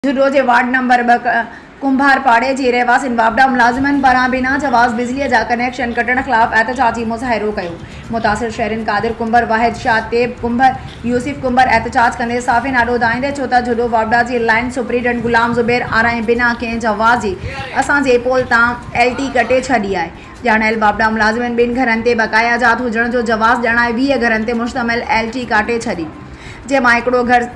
जुडो जे ward number 2 कुंभारपाड़े जे रहवासियुनि वापडा मुलाज़िमनि पारां बिना जवाज़ बिजलीअ जा कनेक्शन कटण ख़िलाफ़ एहतजाजी मुज़ाहिरो कयो। मुतासिर शहरियुनि कादिर कुंभर, वाहिद शाह, तेब कुंभर, यूसुफ कुंभर एहतजाज कंदे साफ़े नाॾो दाईंदे छो त जुडो वापडा जे लाइन सुपरीडेंट गुलाम ज़ुबैर आरां बिना कंहिं जवाज़ जे असांजे पोल तां LT कटे छॾी आहे। ॼाणायल वापडा मुलाज़िमनि ॿिनि घरनि ते बक़ाया जात हुजण जो जवाज़ ॼाणाए 20 घरनि ते मुश्तमिल LT काटे छॾी, जंहिंमां हिकिड़ो घर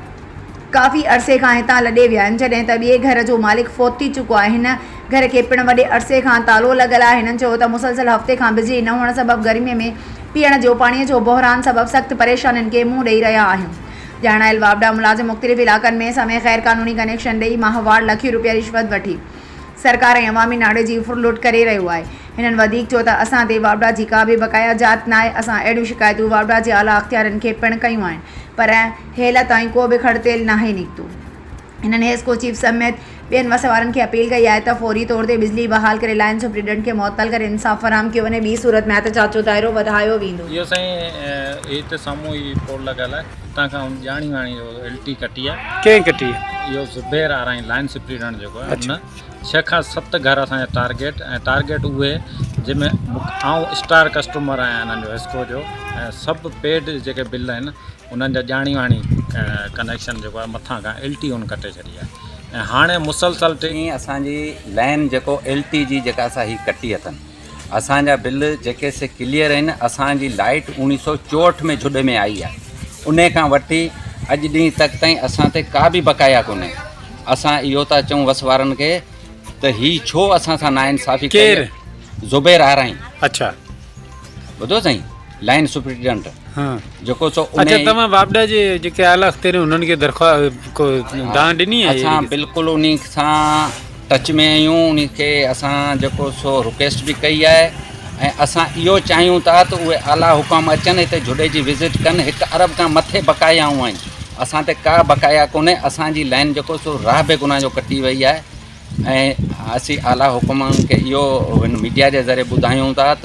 काफ़ी अरसे खां हितां लॾे विया आहिनि, जॾहिं त ॿिए घर जो मालिक फ़ौत थी चुको आहे। हिन घर खे पिणु वॾे अरसे खां तालो लॻल आहे। हिननि चयो त मुसलसल हफ़्ते खां बिजली न हुअण सबबि गर्मीअ में पीअण जो पाणीअ जो बहिरान सबबि सख़्तु परेशानियुनि खे मुंहुं ॾेई रहिया आहियूं। ॼाणायल वापडा मुलाज़िम मुख़्तलिफ़ इलाक़नि में समय ख़ैर क़ानूनी कनेक्शन ॾेई माहवार लखियूं रुपया रिश्वत वठी सरकार ऐं अवामी नाड़े जी फुरलुट करे रहियो आहे। हिननि वधीक चयो त असां ते वापडा जी का बि बक़ाया जात न आहे। असां अहिड़ियूं शिकायतूं वापडा जे आला अख़्तियारनि खे पिणु कयूं आहिनि, पर हेल ताईं को बि खड़तेल नाहे निकितो। हिननि हेस्को चीफ समेत ॿियनि वसवारनि खे अपील कई आहे त फौरी तौर ते बिजली बहाल करे लाइन सुपरीडेंट खे मुअत्तल करे इंसाफ़ फराहम कयो वञे, ॿी सूरत में एहतजाज जो दाइरो वधायो वेंदो। इहो साईं हिते साम्हूं ई पोल लॻल आहे, हितां खां ॼाणी वाणी LT कटी आहे। कंहिं कटी? इहो ज़ुबैर आरां लाइन सुपरीडेंट जेको आहे हुन 6 खां 7 घर असांजा टारगेट उहे जंहिंमें आउं स्टार कस्टमर आहियां हिननि जो हेस्को जो, ऐं सभु पेड जेके बिल आहिनि उन्हनि जा ॼाणी वाणी कनेक्शन जेको आहे मथां खां LT हुन कटे छॾी आहे। ऐं हाणे मुसलसल असांजी लाइन जेको LT जी जेका असां ही कटी अथनि, असांजा बिल जेके से क्लियर आहिनि। असांजी लाइट 1964 में जुॾे में आई आहे, उन खां वठी अॼु ॾींहुं तक ताईं असां ते का बि बक़ाया कोन्हे। असां इहो था चऊं वसवारनि खे त ही छो असां सां नाइंसाफ़ी कई। ज़ुबैर आरां। अच्छा, ॿुधो साईं, लाइन सुपरीडेंट जेको सो अच्छा तव्हां वापडा जे जेके आला अख़्तियार उन्हनि खे दरख़्वास्त को दान ॾिनी आहे? असां बिल्कुलु उन सां टच में आहियूं, उन खे असां जेको सो रिक्वेस्ट बि कई आहे। ऐं असां इहो चाहियूं था त उहे आला हुकाम अचनि हिते जुडे जी विज़िट कनि। 1 अरब खां मथे बक़ायाऊं आहिनि, असां ते का बक़ाया कोन्हे। असांजी लाइन जेको सो राह बेगुनाह जो कटी वई आहे। ऐं असीं आला हुकुमनि खे इहो मीडिया जे ज़रिए ॿुधायूं था त